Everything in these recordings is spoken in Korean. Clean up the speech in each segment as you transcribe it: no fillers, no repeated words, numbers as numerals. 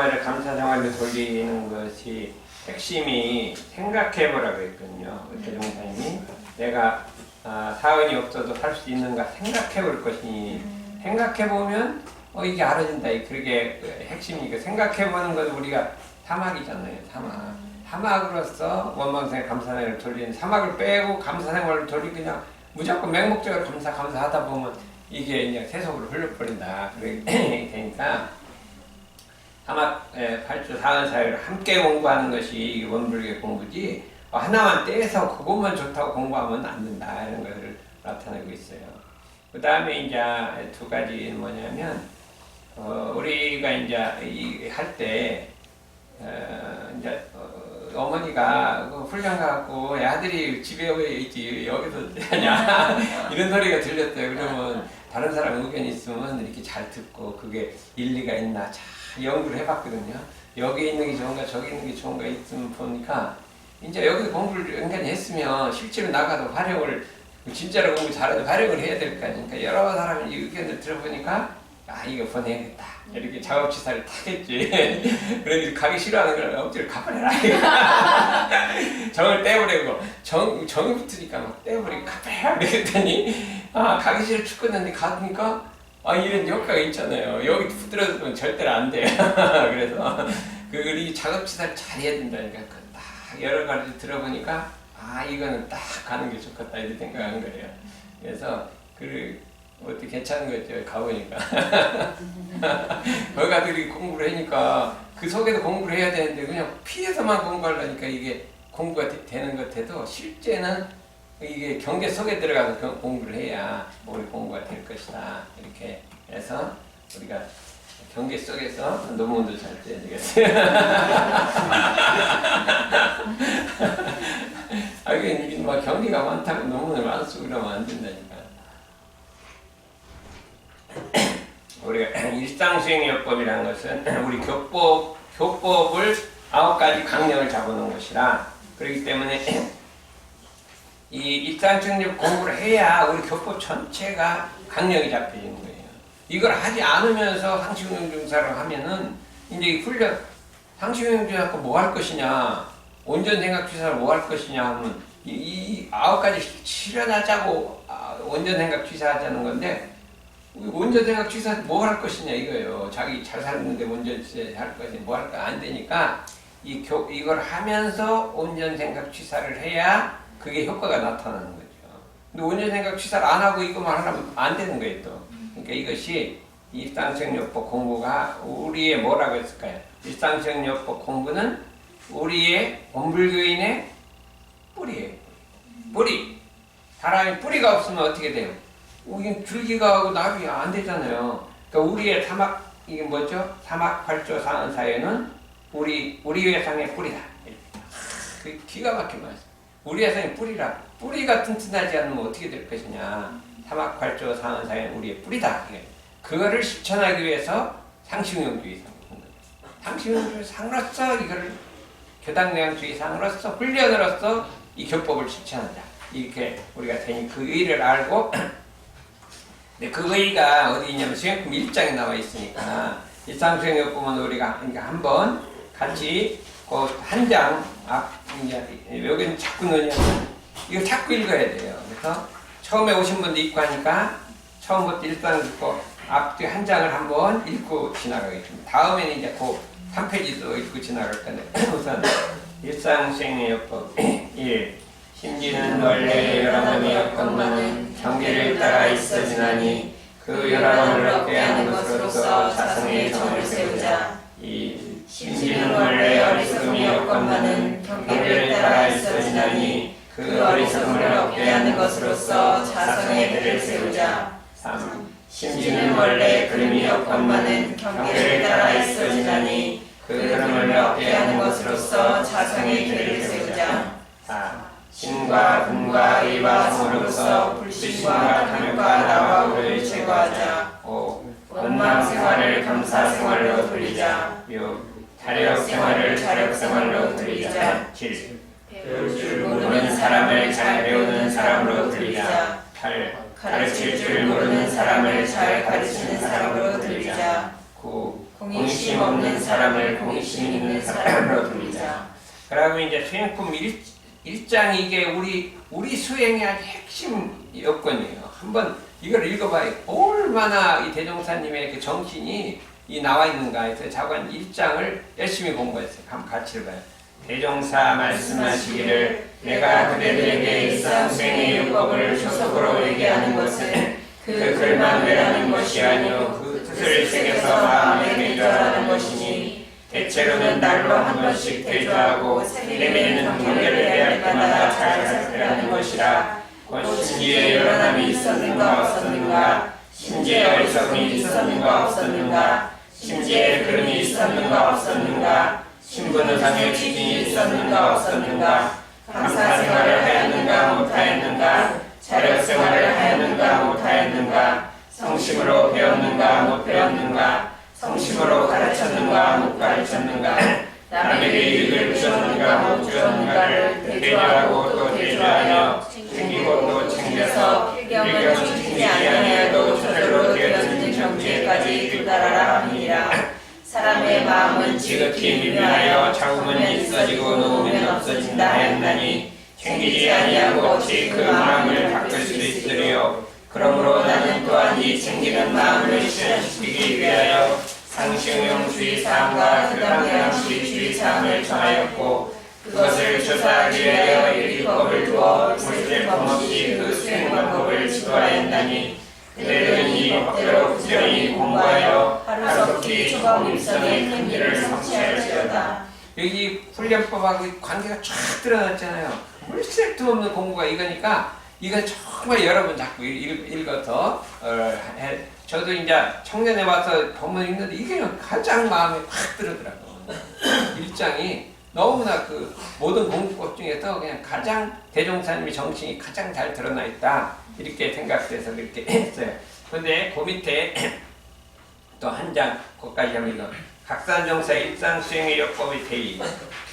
생활을 감사 생활로 돌리는 것이 핵심이 생각해보라고 했거든요. 대종사님이 내가 사은이 없어도 살 수 있는가 생각해볼 것이니 생각해보면 이게 알아진다. 그게 핵심이 생각해보는 건 우리가 사막이잖아요. 사막으로서 원망생 감사생활을 돌리는 사막을 빼고 감사생활을 돌리고 그냥 무조건 맹목적으로 감사하다 보면 이게 이제 세속으로 흘러버린다. 그렇게 되니까 사막 8주 사은 사회를 함께 공부하는 것이 원불교 공부지 하나만 떼서 그것만 좋다고 공부하면 안 된다. 이런 것을 나타내고 있어요. 그 다음에 이제 두 가지는 뭐냐면 우리가 이제 할 때 이제 어머니가 훈련 가고 아들이 집에 왜 있지 여기서 하냐 이런 소리가 들렸대요. 그러면 다른 사람 의견이 있으면 이렇게 잘 듣고 그게 일리가 있나 잘 연구를 해봤거든요. 여기 있는 게 좋은가 저기 있는 게 좋은가 있으면 보니까 이제 여기서 공부를 은근히 했으면 실제로 나가도 활용을 진짜로 공부 잘해도 활용을 해야 될 거 아닙니까? 여러 사람의 의견을 들어보니까 이거 보내야겠다. 이렇게 작업치사를 타겠지. 그래서 가기 싫어하는 걸 억지로 가버려라. 정을 떼버리고 정이 붙으니까 막 떼버리고 가버려라. 그랬더니 가기 싫어 죽겠는데 가니까 이런 효과가 있잖아요. 여기 붙들어두면 절대로 안 돼요. 그래서 우리 작업치사를 잘 해야 된다니까 딱 여러 가지 들어보니까 이거는 딱 가는 게 좋겠다 이렇게 생각한 거예요. 그래서 어떻게 괜찮은 거죠. 가보니까 거기 가들이 공부를 하니까 그 속에서 공부를 해야 되는데 그냥 피해서만 공부하려니까 이게 공부가 되는 것 같아도 실제는 이게 경계 속에 들어가서 공부를 해야 우리 공부가 될 것이다. 이렇게 해서 우리가 경계 속에서 논문도 잘 떼야 되겠어요. 이게 막 경계가 많다고 논문을 안 쓰고 그러면 안 된다니까. 우리가 일상수행요법이라는 것은 우리 교법을 9가지 강령을 잡아놓은 것이라 그렇기 때문에 이 일상수행요법 공부를 해야 우리 교법 전체가 강령이 잡혀지는 거예요. 이걸 하지 않으면서 상식운용중사를 하면은 이제 훈련 상식운용중사 뭐 할 것이냐 온전생각취사를 뭐 할 것이냐 하면 이 9가지 실현하자고 온전생각취사 하자는 건데 온전생각취사 뭐 할 것이냐 이거예요. 자기 잘 살았는데 온전생각 할 것이 뭐 할까 안 되니까 이걸 하면서 온전생각취사를 해야 그게 효과가 나타나는 거죠. 근데 온전생각취사를 안 하고 이거만 하려면 안 되는 거예요 또. 그러니까 이것이 일상수행요법 공부가 우리의 뭐라고 했을까요? 일상수행요법 공부는 우리의 원불교인의 뿌리예요. 뿌리. 사람이 뿌리가 없으면 어떻게 돼요? 우린 줄기가 하고 나비 안 되잖아요. 그러니까 우리의 사막 이게 뭐죠? 사막 8조 사은 사회는 우리 회상의 뿌리다. 그 기가 막힌 말씀. 우리 회상의 뿌리라. 뿌리가 튼튼하지 않으면 어떻게 될 것이냐? 사막 8조 사은 사회는 우리의 뿌리다. 그거를 실천하기 위해서 상식운용주의 상식운용주의 상으로서 이거를 교당내용주의 상으로서 훈련으로서 이 교법을 실천하자. 이렇게 우리가 되니 그 의의를 알고 근데 그 의의가 어디 있냐면 수행품 1장에 나와 있으니까 일상수행요법은 우리가 한번 같이 그 한 장 이제 여기는 자꾸 넣으냐면 이거 자꾸 읽어야 돼요. 그래서 처음에 오신 분도 있고 하니까 처음부터 일상 읽고 앞뒤 한 장을 한번 읽고 지나가겠습니다. 다음에는 이제 그 3페이지도 읽고 지나갈 건데 우선 일상수행요법 1. 심지는 원래 여러 번이었건만은 경계를 따라 있어지나니 그 여러 번을 얻게 하는 것으로서 자성의 정을 세우자. 2. 심지는 원래 어리석음이었건만은 경계를 따라 있어지나니 그 어리석음을 얻게 하는 것으로서 자성의 대를 세우자. 3. 심지는 원래 그름이었건만은 경계를 따라 있어지나니 그 그름을 얻게 하는 것으로서 자성의 대를 세우자. 4. 신과 금과 의와 성으로서 불신과 탐욕과 나와우를 제거하자. 5. 원망생활을 감사생활로 돌리자. 6. 자력생활을 자력생활로 돌리자. 7. 배울 줄 모르는 사람을 잘 배우는 사람으로 돌리자. 8. 가르칠 줄 모르는 사람을 잘 가르치는 사람으로 돌리자. 9. 공의 공의심 없는 사람을 공의심 있는 사람으로 돌리자. 그러고 이제 수행품 1장이 이게 우리 수행의 아주 핵심 여건이에요. 한번 이걸 읽어봐요. 얼마나 이 대종사님의 그 정신이 나와 있는가 해서 자관 1장을 열심히 공부했어요. 한번 같이 읽어요. 대종사 말씀하시기를 내가 그대들에게 일상수행의 율법을 조속으로 얘기하는 것은 그 글만 외라는 것이 아니요 그 뜻을 새겨서 마음에 대조하는 것이니 대체로는 날로 한 번씩 대조하고 내면에는 경계를 대할 때마다 잘 살펴하는 것이라. 곧 심지에 열한함이 있었는가 없었는가, 심지에 어리석음이 있었는가 없었는가, 심지에 그름이 있었는가 없었는가, 신분의상의 취진이 있었는가 없었는가, 감사생활을 하였는가 못하였는가, 자력생활을 하였는가 못하였는가, 성심으로 배웠는가 못 배웠는가, 성심으로 가르쳤는가 못 가르쳤는가, 남에게 이익을 주었는가 못 주었는가를 대조하고 또 대조하며 챙기고 또 챙겨서 필경은 챙기지 아니하여도 저절로 되어지는 정죄까지 도달하라 하니라. 사람의 마음은 지극히 미묘하여 잡으면 있어지고 놓으면 없어진다 하였나니 챙기지 아니하고 어찌 그 마음을 바꿀 수 있으리요. 그러므로 나는 또한 이 챙기는 마음을 실현시키기 위하여 상시응용주의 사항과 그당대항주의 사항을 정하였고 그것을 조사하기 위하여 일기법을 두어 물질법 없이 그 수행 방법을 지도하였나니 그들은 이 법대로 부지런히 공부하여 하루속히 초범입선의 큰 일을 성취할지어다. 여기 훈련법하고 관계가 쫙 드러났잖아요. 물색도 없는 공부가 이거니까 이건 정말 여러분 자꾸 읽어서 저도 이제 청년에 와서 법문 읽는데 이게 가장 마음에 확 들어더라고요. 일장이 너무나 그 모든 공부법 중에서 그냥 가장 대종사님의 정신이 가장 잘 드러나 있다 이렇게 생각돼서 그렇게 했어요. 근데 그 밑에 또 한 장 거기까지 하면 각산정사 일상수행의 요법의 대의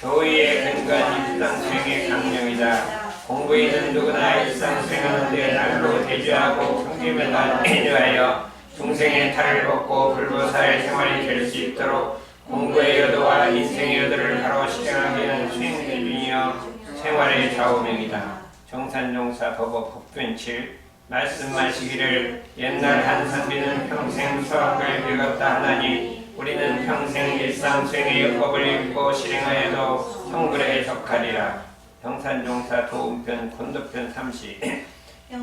교의의 근간 일상수행의 강령이다. 공부인은 누구나 일상수행하는데 날로 대주하고 경계면을 대주하여 중생의 탈을 벗고 불보살의 생활이 될 수 있도록 공부의 여도와 인생의 여도를 바로 실행하기 위한 수행대중이여 생활의 좌우명이다. 정산종사 법어 법균 7 말씀하시기를 옛날 한 선비는 평생 수학을 읽었다 하나니 우리는 평생 일상수행의 요법을 읽고 실행하여도 성불에 해석하리라. 정산종사 도움편 권도편 30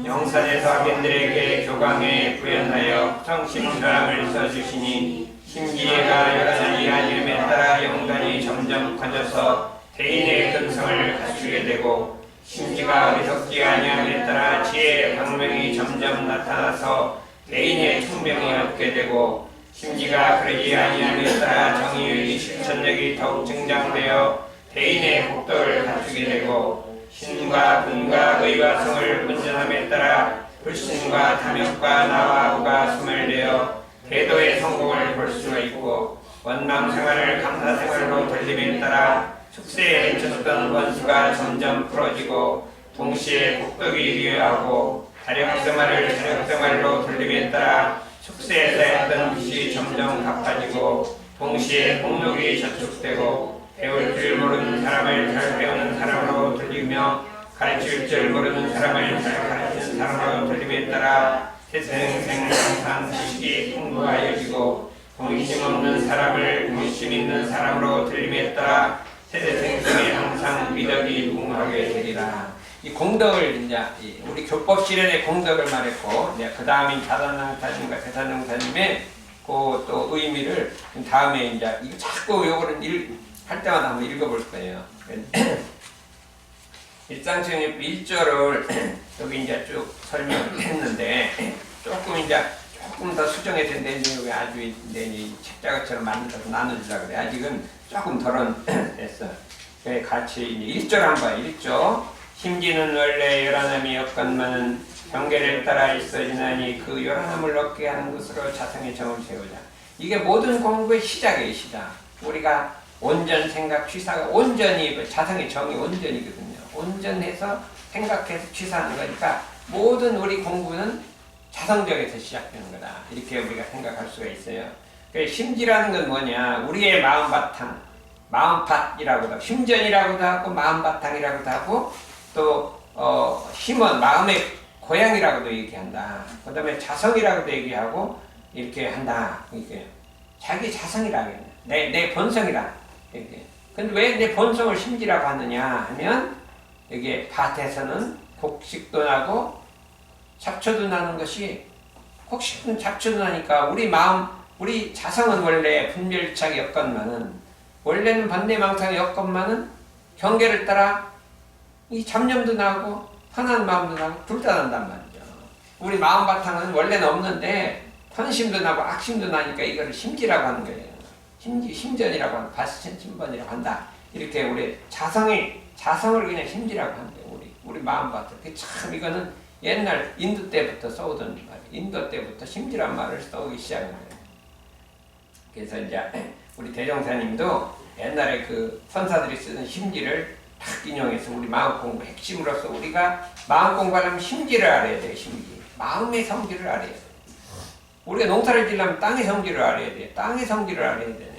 영산에서 학인들에게 교광에 구현하여 성심사람을 써주시니 심지혜가 열하나니 아님에 따라 영단이 점점 커져서 대인의 근성을 갖추게 되고 심지가 어리석지 아니함에 따라 지혜의 방명이 점점 나타나서 대인의 총명이 얻게 되고 심지가 그러지 아니함에 따라 정의의 실천력이 더욱 증장되어 대인의 복도를 갖추게 되고 신과 분과 의와 성을 분전함에 따라 불신과 탐욕과 나와 우가 소멸되어 대도의 성공을 볼 수가 있고 원망 생활을 감사 생활로 돌림에 따라 축세에 미쳤던 원수가 점점 풀어지고 동시에 복덕이 이루어하고 자력생활을 자력생활로 돌림에 따라 축세에서 했던 빚이 점점 갚아지고 동시에 복록이 저축되고 배울 줄 모르는 사람을 잘 배우는 사람으로 돌리며 가르칠 줄 모르는 사람을 잘 가르치는 사람으로 돌림에 따라 세생생 항상 지식이 풍부하여지고 공의심 없는 사람을 공의심 있는 사람으로 돌림에 따라 세대생생에 항상 미덕이 무궁하게 되리라. 이 공덕을 이제 우리 교법 실현의 공덕을 말했고 이제 그 다음인 자단왕사님과 대산왕사님의 그 또 의미를 다음에 이제 이거 자꾸 요거를 할 때마다 한번 읽어볼 거예요. 일상수행법 1조를 여기 이제 쭉 설명을 했는데 조금 더 수정해서 내용이 아주 책자같처럼 만들어서 나눠주려고 그래. 아직은 조금 덜은 됐어. 같이 이제 1조를 한번 1조 심지는 원래 열한함이 엮건만은 경계를 따라 있어지나니 그 열한함을 얻게 하는 것으로 자성의 정을 세우자. 이게 모든 공부의 시작이에요. 시작. 우리가 온전 생각 취사가 온전히 자성의 정이 온전이거든요. 온전해서 생각해서 취사하는 거니까 모든 우리 공부는 자성정에서 시작되는 거다. 이렇게 우리가 생각할 수가 있어요. 그 심지라는 건 뭐냐? 우리의 마음 바탕, 마음밭이라고도 하고, 심전이라고도 하고, 마음바탕이라고도 하고, 또 힘은 마음의 고향이라고도 얘기한다. 그 다음에 자성이라고도 얘기하고 이렇게 한다. 이게 자기 자성이라고 해. 내 본성이라. 이렇게. 근데 왜 내 본성을 심지라고 하느냐 하면 여기 밭에서는 곡식도 나고 잡초도 나는 것이 곡식도 잡초도 나니까 우리 마음, 우리 자성은 원래 분별차게 엮건만은 원래는 반대망상의 엮건만은 경계를 따라 이 잡념도 나고 편한 마음도 나고 둘 다 난단 말이죠. 우리 마음 바탕은 원래는 없는데 편심도 나고 악심도 나니까 이거를 심지라고 하는 거예요. 심전이라고 하는 바시천심번이라고 한다. 이렇게 우리 자성을 그냥 심지라고 하는 거예요. 우리 마음 바탕. 참 이거는 옛날 인도 때부터 써오던 말이에요. 인도 때부터 심지란 말을 써오기 시작한 거예요. 그래서 이제 우리 대종사님도 옛날에 그 선사들이 쓰는 심지를 딱 인용해서 우리 마음 공부 핵심으로서 우리가 마음 공부하려면 심지를 알아야 돼요. 심지. 마음의 성질을 알아야 돼요. 우리가 농사를 지려면 땅의 성질을 알아야 돼요. 땅의 성질을 알아야 되네.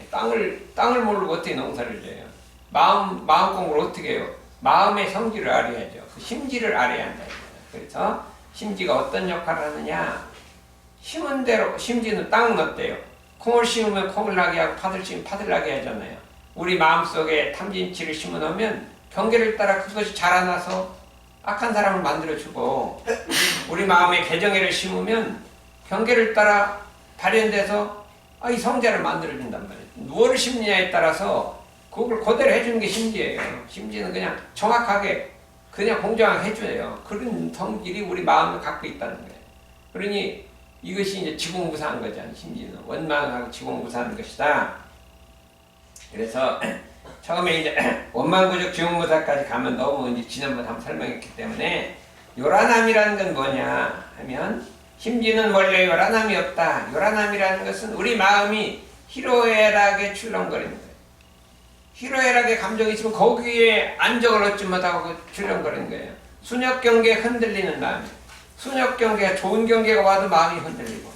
땅을 모르고 어떻게 농사를 져요? 마음 공부를 어떻게 해요? 마음의 성질을 알아야죠. 그 심지를 알아야 한다. 그래서 심지가 어떤 역할을 하느냐? 심은 대로, 심지는 땅은 어때요? 콩을 심으면 콩을 나게 하고 파들 심으면 파들 나게 하잖아요. 우리 마음속에 탐진치를 심어놓으면 경계를 따라 그것이 자라나서 악한 사람을 만들어주고 우리 마음에 개정애를 심으면 경계를 따라 발현돼서 이 성자를 만들어준단 말이에요. 무엇을 심느냐에 따라서 그걸 그대로 해주는 게 심지예요. 심지는 그냥 정확하게 그냥 공정하게 해줘요. 그런 성질이 우리 마음에 갖고 있다는 거예요. 그러니 이것이 이제 지공무사한 거잖아요. 심지는 원망하고 지공무사한 것이다. 그래서 처음에 이제 원망구적 지공무사까지 가면 너무 이제 지난번에 한번 설명했기 때문에 요란함이라는 건 뭐냐 하면 심지는 원래 요란함이 없다. 요란함이라는 것은 우리 마음이 희로애락에 출렁거리는 거예요. 희로애락의 감정이 있으면 거기에 안정을 얻지 못하고 출렁거리는 거예요. 순역경계에 흔들리는 마음이에요. 순역경계가 좋은 경계가 와도 마음이 흔들리고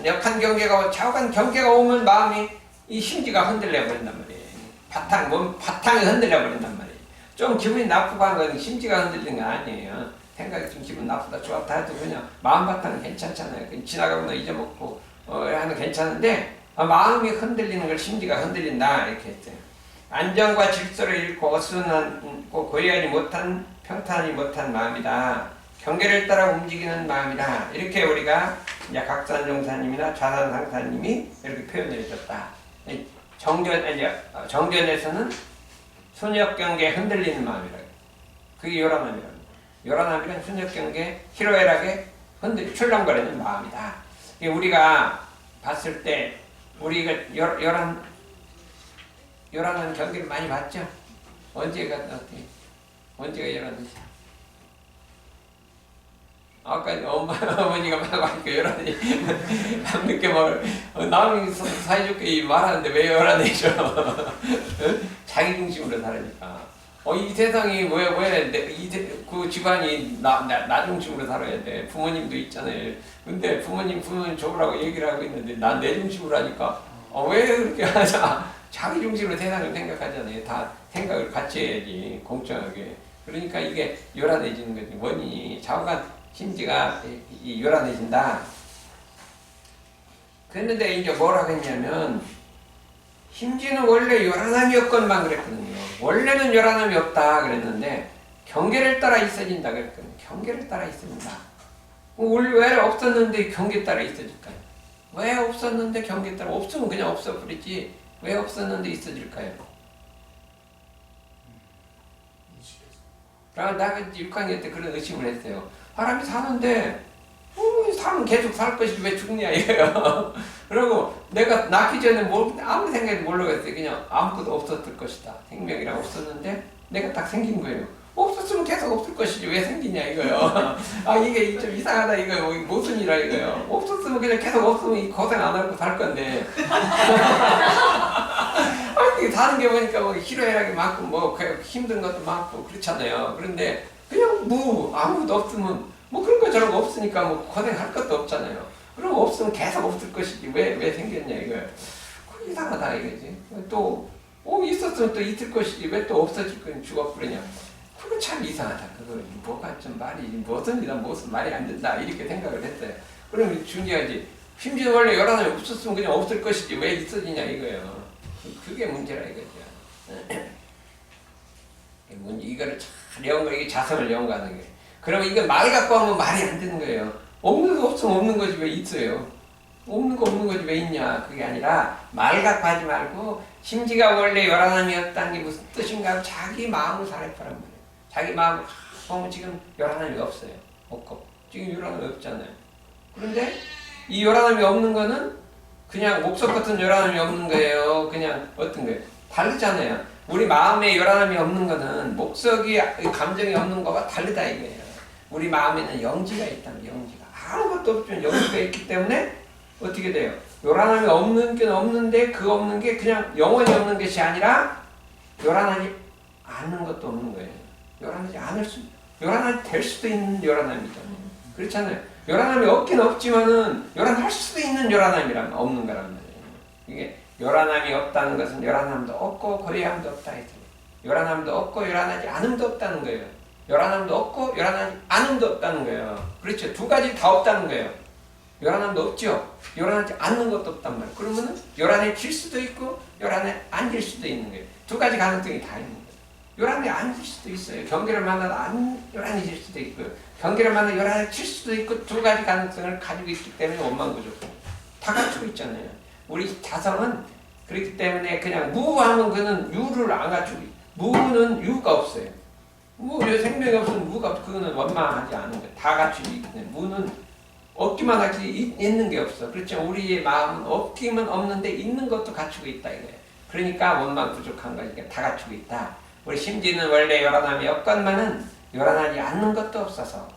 역한 경계가 와도 좌우간 경계가 오면 마음이 이 심지가 흔들려 버린단 말이에요. 바탕이 흔들려 버린단 말이에요. 좀 기분이 나쁘고 한 건 심지가 흔들리는 거 아니에요. 생각이 좀 기분 나쁘다 좋았다 해도 그냥 마음 바탕은 괜찮잖아요. 지나가거나 잊어먹고 하는 괜찮은데 마음이 흔들리는 걸 심지가 흔들린다 이렇게 했어요. 안정과 질서를 잃고 어수선하고 고요하지 못한 평탄하지 못한 마음이다. 경계를 따라 움직이는 마음이다. 이렇게 우리가 이제 각산종사님이나 좌산상사님이 이렇게 표현을 해줬다. 정견에서는 순역경계에 흔들리는 마음이라고. 그게 요란함이라고. 요란함이란 순역경계에 희로애락에 출렁거리는 마음이다. 우리가 봤을 때 우리가 요란한 경계를 많이 봤죠? 언제가 요란하지? 아까 어머니가 막 하니까 요란해. 밤늦게 남이 사이좋게 말하는데 왜 요란해져? 자기 중심으로 살으니까. 이 세상이 그 집안이 나 중심으로 살아야 돼. 부모님도 있잖아요. 근데 부모님 좋으라고 얘기를 하고 있는데 난 내 중심으로 하니까 왜 그렇게 하자? 자기 중심으로 세상을 생각하잖아요. 다 생각을 같이 해야지 공정하게. 그러니까 이게 요란해지는 거지. 원인이 좌우간 심지가 요란해진다. 그랬는데 이제 뭐라고 했냐면 심지는 원래 요란함이 없건만 그랬거든요. 원래는 요란함이 없다 그랬는데 경계를 따라 있어진다 그랬거든요. 경계를 따라 있어진다. 왜 없었는데 경계 따라 있어질까요? 왜 없었는데 경계 따라 없으면 그냥 없어버리지 왜 없었는데 있어질까요? 나 6학년 때 그런 의심을 했어요. 사람이 사는데 사람은 계속 살 것이지 왜 죽냐 이거예요. 그리고 내가 낳기 전에 아무 생각이 모르겠어요. 그냥 아무것도 없었을 것이다. 생명이랑 없었는데 내가 딱 생긴 거예요. 없었으면 계속 없을 것이지 왜 생기냐 이거예요. 이게 좀 이상하다 이거예요. 무슨 일이야 이거예요. 없었으면 그냥 계속 없으면 고생 안 하고 살 건데. 다른 게 보니까 희로애락이 많고 힘든 것도 많고 그렇잖아요. 그런데 그냥 아무것도 없으면 그런 거 저런 거 없으니까 고생할 것도 없잖아요. 그럼 없으면 계속 없을 것이지. 왜 생겼냐, 이거야. 그 이상하다, 이거지. 또, 있었으면 또 있을 것이지. 왜 또 없어질 거니 죽어버리냐. 그거 참 이상하다. 그거 뭐가 좀 무슨 말이 안 된다. 이렇게 생각을 했어요. 그러면 중요하지. 심지어 원래 열하나이 없었으면 그냥 없을 것이지. 왜 있어지냐, 이거예요. 그게 문제라, 이거죠. 이거를 잘 이게 자성을 연구하는 거예요. 그러면 이거 말 갖고 하면 말이 안 되는 거예요. 없는 거 없으면 없는 거지 왜 있어요? 없는 거 없는 거지 왜 있냐? 그게 아니라 말 갖고 하지 말고 심지가 원래 열하나이었다는 게 무슨 뜻인가 하고 자기 마음을 살펴보란 말이에요. 자기 마음을 보면 지금 열하나이 없어요. 없고 지금 열하나이 없잖아요. 그런데 이 열하나이 없는 거는 그냥 목석 같은 열하나이 없는 거예요. 그냥 어떤 거예요? 다르잖아요. 우리 마음에 열하나이 없는 거는 목석이 감정이 없는 거와 다르다 이거예요. 우리 마음에는 영지가 있다는 영지가 아무것도 없지만 영지가 있기 때문에 어떻게 돼요? 열하나이 없는 게 없는데 그 없는 게 그냥 영원히 없는 것이 아니라 열하나이 않는 것도 없는 거예요. 열하나이 될 수도 있는 열하나이잖아요. 그렇잖아요. 열하나이 없긴 없지만은 열하나이 할 수도 있는 열하나이란 없는 거란 말이에요. 이게 열하나이 없다는 것은 열하나임도 없고 거래함도 없다 했어요. 열하나임도 없고 열하나이 않음도 없다는 거예요. 열하나임도 없고 열하나이 않음도 없다는 거예요. 그렇죠. 두 가지 다 없다는 거예요. 열하나임도 없죠. 열하나이 않는 것도 없단 말이에요. 그러면은 열하나이 질 수도 있고 열하나이 안 질 수도 있는 거예요. 두 가지 가능성이 다 있는 거예요. 열하나이 안 질 수도 있어요. 경계를 만나도 열하나이 질 수도 있고 경계를 만나도 열하나이 질 수도 있고 두 가지 가능성을 가지고 있기 때문에 원망구조 다 갖추고 있잖아요. 우리 자성은 그렇기 때문에 그냥 무하면 그는 유를 안 갖추고 무는 유가 없어요. 생명이 없으면 무가 없어. 그거는 원망하지 않은 거예요. 다 갖추고 있기 때문에 무는 없기만 하지 있는 게 없어. 그렇죠. 우리의 마음은 없기만 없는데 있는 것도 갖추고 있다 이거예요. 그러니까 원망 부족한 거니까 다 갖추고 있다. 우리 심지는 원래 열하나이 없건만은 열하나이 않는 것도 없어서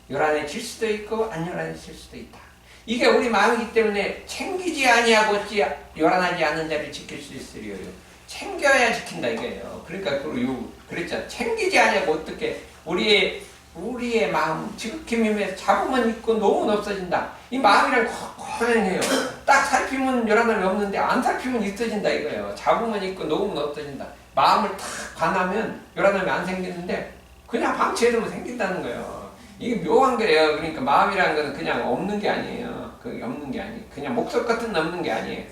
열하나이 질 수도 있고 안 열하나이 질 수도 있다. 이게 우리 마음이기 때문에 챙기지 아니하고 어찌 열하나이 않는 자를 지킬 수 있으리요. 챙겨야 지킨다 이거예요. 그러니까 그랬잖아. 챙기지 아니하고 어떻게 우리의 마음 지극히 미미해서 잡으면 있고 놓으면 없어진다. 이 마음이랑 고행해요. 딱 살피면 열하나이 없는데 안 살피면 있어진다 이거예요. 잡으면 있고 놓으면 없어진다. 마음을 탁 관하면 열하나이 안 생기는데 그냥 방치해두면 생긴다는 거예요. 이게 묘한 거예요. 그러니까 마음이라는 것은 그냥 없는 게 아니에요. 그게 없는 게 아니에요. 그냥 목석 같은 없는 게 아니에요.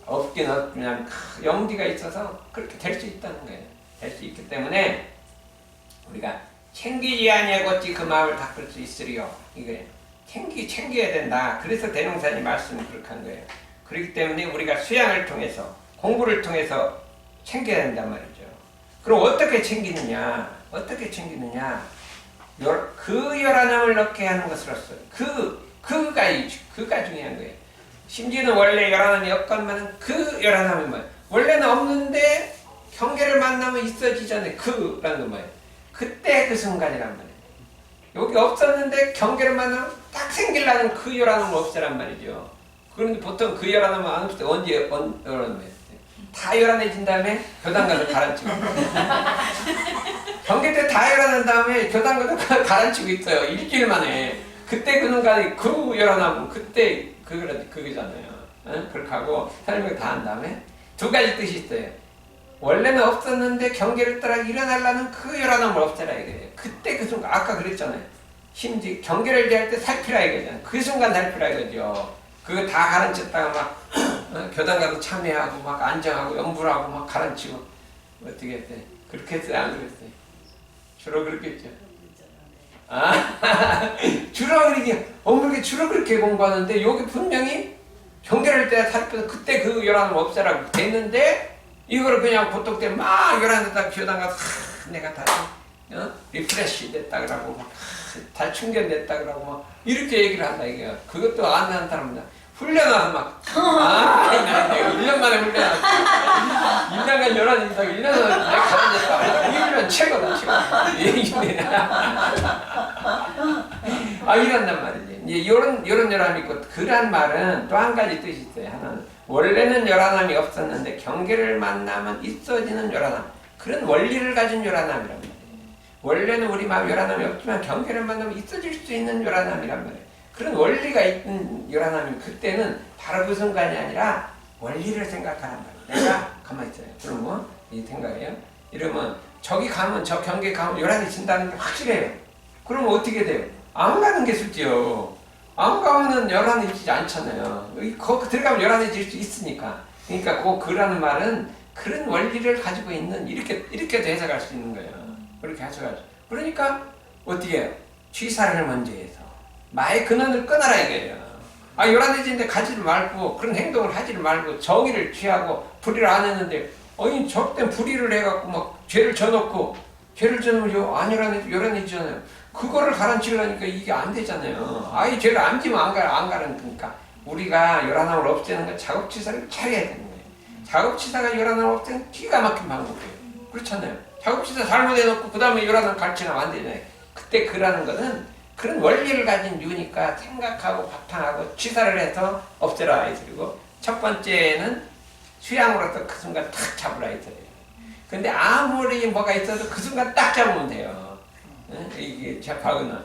없긴 그냥 영지가 있어서 그렇게 될 수 있다는 거예요. 될 수 있기 때문에 우리가 챙기지 아니하고 어찌 그 마음을 닦을 수 있으리요. 이게 챙겨야 된다. 그래서 대명사님 말씀을 그렇게 한 거예요. 그렇기 때문에 우리가 수양을 통해서 공부를 통해서 챙겨야 된단 말이죠. 그럼 어떻게 챙기느냐? 그 열하나임을 얻게 하는 것으로서 그가 중요한 거예요. 심지어는 원래 열하나임이 없건만은 그 열하나임이 뭐예요? 원래는 없는데 경계를 만나면 있어지잖아요. 그라는 건 뭐예요? 그때 그 순간이란 말이에요. 여기 없었는데 경계를 만나면 딱 생기려는 그 열하나임을 없애란 말이죠. 그런데 보통 그 열하나임은 안 없을 때 언제 열하나임이에요? 다 열하나해진 다음에 교단 가서 가라앉히고 경계 때 다 열하나한 다음에 교단 가서 가라앉히고 있어요. 일주일 만에. 그때 그 순간에 그 열하나면 그때 그거잖아요. 그렇게 하고 설명 다 한 다음에 두 가지 뜻이 있어요. 원래는 없었는데 경계를 따라 일어나려는 그 열하나임을 없애라 이거예요. 그때 그 순간 아까 그랬잖아요. 심지 경계를 대할 때 살피라 이거잖아요. 그 순간 살피라 이거죠. 그거 다 가라앉혔다가 막 교단 가서 참여하고 막 안정하고 염불하고 막 가라앉히고 어떻게 했대? 그렇게 했어요? 안 그랬어요? 주로 그렇게 했죠. 주로 그렇게 공부하는데 여기 분명히 경계를 때 살펴서 그때 그 열하나임 없애라고 됐는데 이거를 그냥 보통 때 막 열하나에다 교단 가서 내가 다시 리프레시 됐다 그러고 다 충전됐다 그러고 막 이렇게 얘기를 한다 이게. 그것도 안 하는 사람입니다. 훈련하서 막 1년 만에 훈련하고 1년간 열하나임이다 1년 만에 내가 가라앉았다. 이 훈련 최고다 최고. 이런단 말이지. 이제 요런 열하나임이 있고 그란 말은 또 한 가지 뜻이 있어요. 하나는 원래는 열하나임이 없었는데 경계를 만나면 있어지는 열하나임. 그런 원리를 가진 열하나임이란 말이에요. 원래는 우리 마음 열하나임이 없지만 경계를 만나면 있어질 수 있는 열하나임이란 말이에요. 그런 원리가 있는 요란함이 그때는 바로 그 순간이 아니라 원리를 생각하란 말이에요. 내가 가만히 있어요. 그러면 이 생각이에요. 이러면 저기 가면 저 경계 가면 요란해진다는 게 확실해요. 그러면 어떻게 돼요? 안 가는 게 숙지요. 안 가면은 요란해지지 않잖아요. 거기 들어가면 요란해질 수 있으니까. 그러니까 그 그라는 말은 그런 원리를 가지고 있는 이렇게도 해석할 수 있는 거예요. 그렇게 해석할 수. 그러니까 어떻게 해요? 취사를 먼저 해서 마의 근원을 끊어라 이거예요. 아 요란해지는데 가지를 말고 그런 행동을 하지를 말고 정의를 취하고 불의를 안 했는데 아니 저땐 불의를 해갖고 막 죄를 져놓고 죄를 져놓으면 안 요란해지잖아요. 그거를 가라앉히려니까 이게 안 되잖아요. 아이 죄를 안 지면 안 가는 거니까 우리가 요란함을 없애는 건 작업치사를 잘해야 되는 거예요. 작업치사가 요란함을 없애는 기가 막힌 방법이에요. 그렇잖아요. 작업치사 잘못해놓고 그 다음에 요란함 가르치면 안 되잖아요. 그때 그라는 거는 그런 원리를 가진 유니까 생각하고 바탕하고 취사를 해서 없애라 이소리고 첫 번째는 수양으로서 그 순간 탁 잡으라 이소리예요. 근데 아무리 뭐가 있어도 그 순간 딱 잡으면 돼요. 이게 제 박은은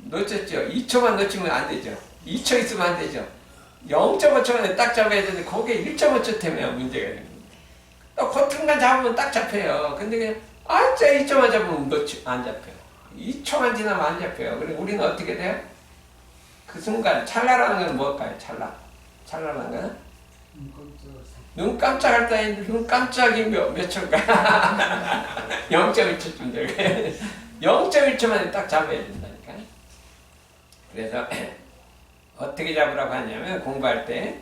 놓쳤죠. 2초만 놓치면 안 되죠. 2초 있으면 안 되죠. 0.5초만에 딱 잡아야 되는데 거기에 1.5초 때문에 문제가 되는 거예요. 또 그 순간 잡으면 딱 잡혀요. 근데 그냥 진짜 2초만 잡으면 안 잡혀요. 2초만 지나면 안 잡혀요. 그리고 우리는 어떻게 돼요? 그 순간 찰나라는 건 뭘까요? 찰나라는 거는? 눈 깜짝할 때인데 눈 깜짝이 몇 초일까? 0.1초쯤 돼요. 0.1초만에 딱 잡아야 된다니까. 그래서 어떻게 잡으라고 하냐면 공부할 때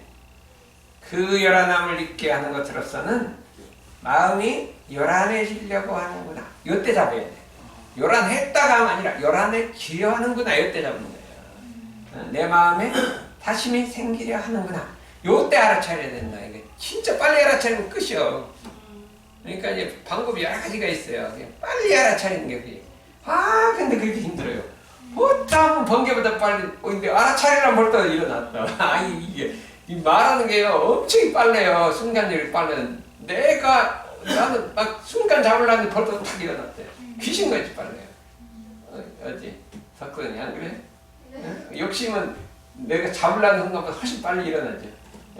그 요란함을 잊게 하는 것으로서는 마음이 요란해지려고 하는구나. 요때 잡아야 돼. 요란했다가 아니라 요란해지려 하는구나. 요때 잡는 거예요. 내 마음에 다심이 생기려 하는구나. 요때 알아차려야 된다. 이게 진짜 빨리 알아차리면 끝이요. 그러니까 이제 방법이 여러 가지가 있어요. 빨리 알아차리는 게 그게. 근데 그렇게 힘들어요. 보통 번개보다 빨리, 근데 알아차리란 벌써 일어났다. 이게 이 말하는 게요 엄청 빨라요. 순간적으로 빨라요. 나는 막 순간 잡으려는데 벌써 탁 일어났대. 귀신같이 빨라요. 어디? 석근이 안 그래? 응? 욕심은 내가 잡으려는 순간보다 훨씬 빨리 일어나죠.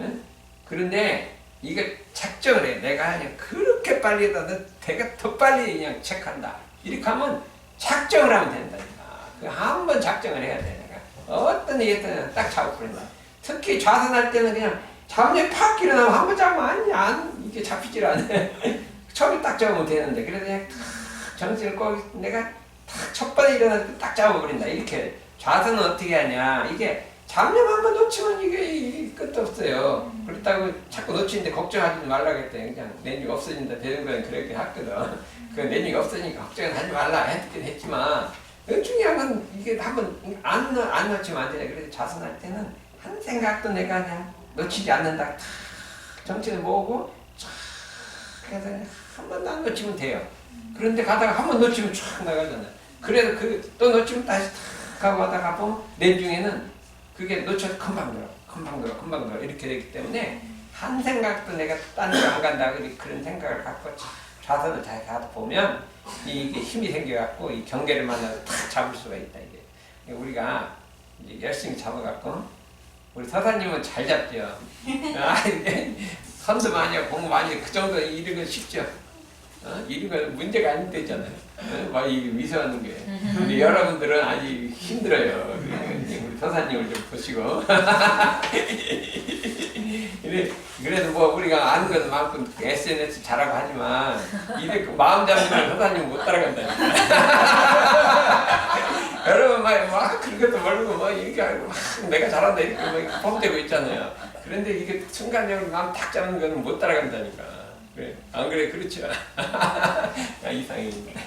응? 그런데 이게 작정을 해. 내가 그냥 그렇게 빨리 일어나도 내가 더 빨리 그냥 체크한다. 이렇게 하면 작정을 하면 된다니까. 한 번 작정을 해야 돼. 내가 어떤 얘기든 딱 잡아버린다. 특히 좌선할 때는 그냥 잡념이 팍 일어나면 한 번 잡으면 이게 잡히질 않아. 처음에 딱 잡으면 되는데 그래서 그냥 탁 정신을 꼭 내가 탁 첫 번에 일어날 때 딱 잡아버린다. 이렇게 좌선은 어떻게 하냐. 이게 잡념 한 번 놓치면 이게 끝도 없어요. 그렇다고 자꾸 놓치는데 걱정하지 말라고 했더니 그냥 내니가 없어진다 되는 거는 그렇게 했거든. 그 내니가 없어지니까 걱정은 하지 말라 했긴 했지만 중요한 건 이게 한번 안 놓치면 안 되냐. 그래서 좌선할 때는 한 생각도 내가 그냥 놓치지 않는다. 탁 정신을 모으고 쫙 해서 한 번도 안 놓치면 돼요. 그런데 가다가 한 번 놓치면 쫙 나가잖아요. 그래서 또 놓치면 다시 탁 하고 가다가 보면 내 중에는 그게 놓쳐서 금방 들어 이렇게 되기 때문에 한 생각도 내가 딴 데 안 간다. 그런 생각을 갖고 좌선을 잘 가다 보면 이게 힘이 생겨갖고 이 경계를 만나서 탁 잡을 수가 있다. 이게 우리가 이제 열심히 잡아갖고 우리 서사님은 잘 잡죠. 선도 많이 하고 공부 많이 하고 그 정도 이런 건 쉽죠. 이런 건 문제가 안 되잖아요. 막 이 미소하는 게. 근데 여러분들은 아주 힘들어요. 우리 서사님을 좀 보시고. 그래도 뭐 우리가 아는 건 많고 SNS 잘하고 하지만 이렇게 마음 잡으면 서사님 못 따라간다니까. 여러분 막 그런 것도 모르고 뭐 이렇게 하고 막 내가 잘한다 이렇게 막 폼되고 있잖아요. 그런데 이게 순간적으로 마음 탁 잡는 거는 못 따라간다니까. 그래 안 그래? 그렇죠. 이상입니다.